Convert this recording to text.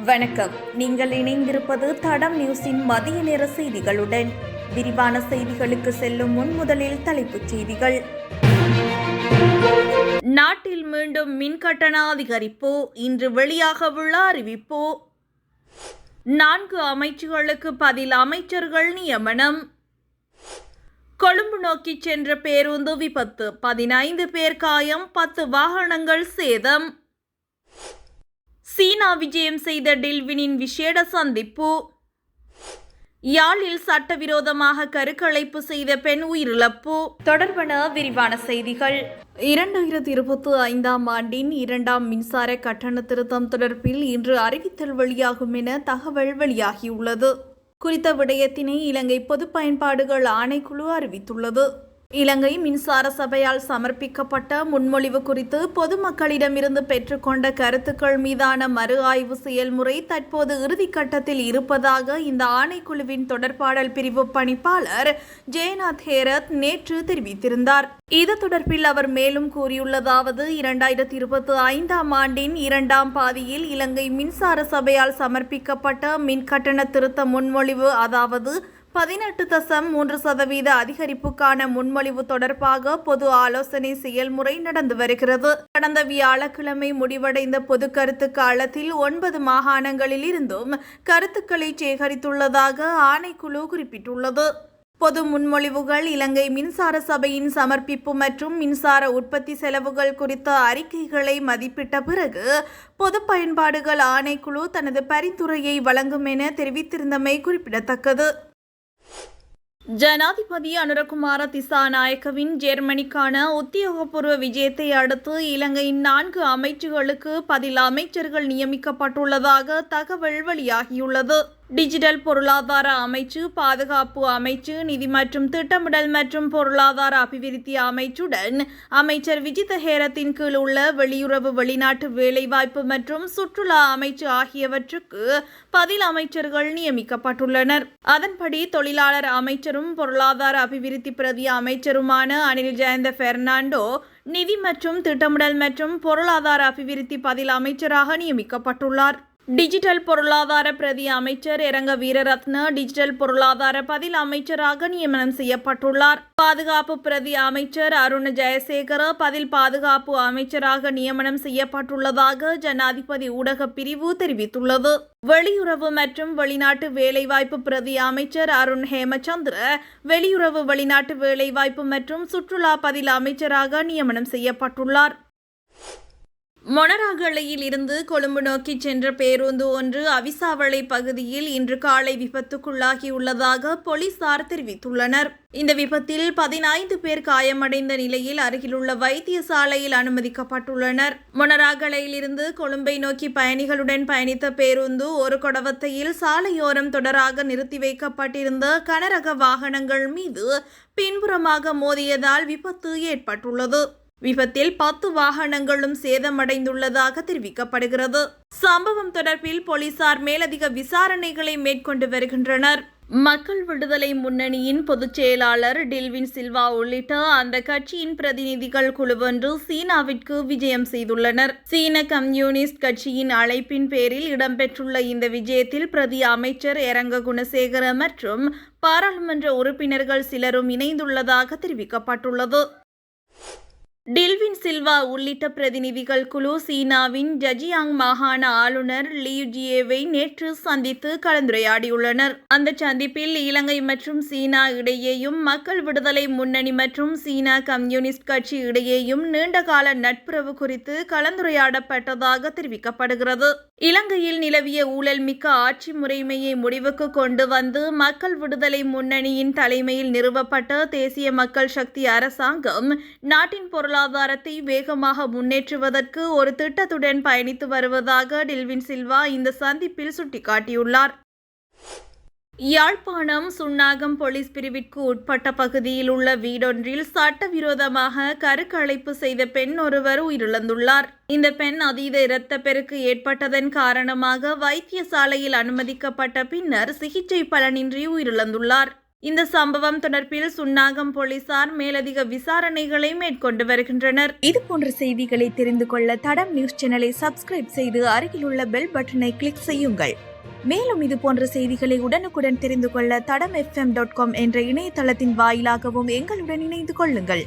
வணக்கம். நீங்கள் இணைந்திருப்பது தடம் நியூஸின் மதிய நேர செய்திகளுடன். விரிவான செய்திகளுக்கு செல்லும் முன் முதலில் தலைப்புச் செய்திகள். நாட்டில் மீண்டும் மின் கட்டண அதிகரிப்பு, இன்று வெளியாகவுள்ள அறிவிப்பு. 4 அமைச்சுகளுக்கு பதில் அமைச்சர்கள் நியமனம். கொழும்பு நோக்கி சென்ற பேருந்து விபத்து, 15 பேர் காயம், 10 வாகனங்கள் சேதம். சீனா விஜயம் செய்த டில்வினின் விசேட சந்திப்பு. யாழில் சட்டவிரோதமாக கருக்கலைப்பு செய்த பெண் உயிரிழப்பு தொடர்பான விரிவான செய்திகள். 2025ஆம் ஆண்டின் 2ஆம் மின்சார கட்டண திருத்தம் தொடர்பில் இன்று அறிவித்தல் வெளியாகும் என தகவல் வெளியாகியுள்ளது. குறித்த விடயத்தினை இலங்கை பொது பயன்பாடுகள் ஆணைக்குழு அறிவித்துள்ளது. இலங்கை மின்சார சபையால் சமர்ப்பிக்கப்பட்ட முன்மொழிவு குறித்து பொதுமக்களிடமிருந்து பெற்றுக்கொண்ட கருத்துக்கள் மீதான மறு ஆய்வு செயல்முறை தற்போது இறுதிக்கட்டத்தில் இருப்பதாக இந்த ஆணைக்குழுவின் தொடர்பாடல் பிரிவு பணிப்பாளர் ஜெயநாத் ஹேரத் நேற்று தெரிவித்திருந்தார். இது தொடர்பில் அவர் மேலும் கூறியுள்ளதாவது: 2025ஆம் ஆண்டின் 2ஆம் பாதியில் இலங்கை மின்சார சபையால் சமர்ப்பிக்கப்பட்ட மின் கட்டண திருத்த முன்மொழிவு, அதாவது 18.3% அதிகரிப்புக்கான முன்மொழிவு தொடர்பாக பொது ஆலோசனை செயல்முறை நடந்து வருகிறது. கடந்த வியாழக்கிழமை முடிவடைந்த பொது கருத்து காலத்தில் 9 மாகாணங்களில் இருந்தும் கருத்துக்களை சேகரித்துள்ளதாக ஆணைக்குழு குறிப்பிட்டுள்ளது. பொது முன்மொழிவுகள் இலங்கை மின்சார சபையின் சமர்ப்பிப்பு மற்றும் மின்சார உற்பத்தி செலவுகள் குறித்த அறிக்கைகளை மதிப்பிட்ட பிறகு பொது பயன்பாடுகள் ஆணைக்குழு தனது பரிந்துரையை வழங்கும் என தெரிவித்திருந்தமை குறிப்பிடத்தக்கது. ஜனாதிபதி அனுரகுமார திசாநாயக்கவின் ஜெர்மனிக்கான உத்தியோகபூர்வ விஜயத்தை அடுத்து இலங்கையின் 4 அமைச்சுகளுக்கு பதில் அமைச்சர்கள் நியமிக்கப்பட்டுள்ளதாக தகவல் வெளியாகியுள்ளது. டிஜிட்டல் பொருளாதார அமைச்சு, பாதுகாப்பு அமைச்சு, நிதி மற்றும் திட்டமிடல் மற்றும் பொருளாதார அபிவிருத்தி அமைச்சுடன் அமைச்சர் விஜித ஹேரத்தின் கீழ் உள்ள வெளியுறவு, வெளிநாட்டு வேலைவாய்ப்பு மற்றும் சுற்றுலா அமைச்சு ஆகியவற்றுக்கு பதில் அமைச்சர்கள் நியமிக்கப்பட்டுள்ளனர். அதன்படி தொழிலாளர் அமைச்சரும் பொருளாதார அபிவிருத்தி பிரதி அமைச்சருமான அனில் ஜெயந்த பெர்னாண்டோ நிதி மற்றும் திட்டமிடல் மற்றும் பொருளாதார அபிவிருத்தி பதில் அமைச்சராக நியமிக்கப்பட்டுள்ளார். டிஜிட்டல் பொருளாதார பிரதி அமைச்சர் இரங்க வீரரத்ன டிஜிட்டல் பொருளாதார பதில் அமைச்சராக நியமனம் செய்யப்பட்டுள்ளார். பாதுகாப்பு பிரதி அமைச்சர் அருண் ஜெயசேகர பதில் பாதுகாப்பு அமைச்சராக நியமனம் செய்யப்பட்டுள்ளதாக ஜனாதிபதி ஊடக பிரிவு தெரிவித்துள்ளது. வெளியுறவு மற்றும் வெளிநாட்டு வேலைவாய்ப்பு பிரதி அமைச்சர் அருண் ஹேமச்சந்திர வெளியுறவு, வெளிநாட்டு வேலைவாய்ப்பு மற்றும் சுற்றுலா பதில் அமைச்சராக நியமனம் செய்யப்பட்டுள்ளார். மொனராகலையில் இருந்து கொழும்பு நோக்கி சென்ற பேருந்து ஒன்று அவிசாவளை பகுதியில் இன்று காலை விபத்துக்குள்ளாகியுள்ளதாக போலீசார் தெரிவித்துள்ளனர். இந்த விபத்தில் 15 பேர் காயமடைந்த நிலையில் அருகிலுள்ள வைத்தியசாலையில் அனுமதிக்கப்பட்டுள்ளனர். மொனராகலையில் இருந்து கொழும்பை நோக்கி பயணிகளுடன் பயணித்த பேருந்து ஒரு கொடவத்தையில் சாலையோரம் தொடராக நிறுத்தி வைக்கப்பட்டிருந்த கனரக வாகனங்கள் மீது பின்புறமாக மோதியதால் விபத்து ஏற்பட்டுள்ளது. விபத்தில் 10 வாகனங்களும் சேதமடைந்துள்ளதாக தெரிவிக்கப்படுகிறது. சம்பவம் தொடர்பில் போலீசார் மேலதிக விசாரணைகளை மேற்கொண்டு வருகின்றனர். மக்கள் விடுதலை முன்னணியின் பொதுச் செயலாளர் டில்வின் சில்வா உள்ளிட்ட அந்த கட்சியின் பிரதிநிதிகள் குழுவொன்று சீனாவிற்கு விஜயம் செய்துள்ளனர். சீன கம்யூனிஸ்ட் கட்சியின் அழைப்பின் பேரில் இடம்பெற்றுள்ள இந்த விஜயத்தில் பிரதி அமைச்சர் இரங்க குணசேகர மற்றும் பாராளுமன்ற உறுப்பினர்கள் சிலரும் இணைந்துள்ளதாக தெரிவிக்கப்பட்டுள்ளது. டில்வின் சில்வா உள்ளிட்ட பிரதிநிதிகள் குழு சீனாவின் ஜஜியாங் மாகாண ஆளுநர் லியூ ஜியேவை நேற்று சந்தித்து கலந்துரையாடியுள்ளனர். அந்த சந்திப்பில் இலங்கை மற்றும் சீனா இடையேயும், மக்கள் விடுதலை முன்னணி மற்றும் சீனா கம்யூனிஸ்ட் கட்சி இடையேயும் நீண்டகால நட்புறவு குறித்து கலந்துரையாடப்பட்டதாக தெரிவிக்கப்படுகிறது. இலங்கையில் நிலவிய ஊழல் மிக்க ஆட்சி முறைமையை முடிவுக்கு கொண்டு வந்து மக்கள் விடுதலை முன்னணியின் தலைமையில் நிறுவப்பட்ட தேசிய மக்கள் சக்தி அரசாங்கம் நாட்டின் பொருளாதாரத்தை வேகமாக முன்னேற்றுவதற்கு ஒரு திட்டத்துடன் பயணித்து வருவதாக டில்வின் சில்வா இந்த சந்திப்பில் சுட்டிக்காட்டியுள்ளார். யாழ்ப்பாணம் சுன்னாகம் போலீஸ் பிரிவிற்கு உட்பட்ட பகுதியில் உள்ள வீடொன்றில் சட்டவிரோதமாக கருக்கலைப்பு செய்த பெண் ஒருவர் உயிரிழந்துள்ளார். இந்த பெண் அதீத இரத்தப்பெருக்கு ஏற்பட்டதன் காரணமாக வைத்தியசாலையில் அனுமதிக்கப்பட்ட பின்னர் சிகிச்சை பலனின்றி உயிரிழந்துள்ளார். இந்த சம்பவம் தொடர்பில் சுன்னாகம் போலீசார் மேலதிக விசாரணைகளை மேற்கொண்டு வருகின்றனர். இதுபோன்ற செய்திகளை தெரிந்து கொள்ள தடம் நியூஸ் சேனலை சப்ஸ்கிரைப் செய்து அருகில் உள்ள பெல் பட்டனை கிளிக் செய்யுங்கள். மேலும் இதுபோன்ற செய்திகளை உடனுக்குடன் தெரிந்து கொள்ள தடம் fm.com என்ற இணையதளத்தின் வாயிலாகவும் எங்களுடன் இணைந்து கொள்ளுங்கள்.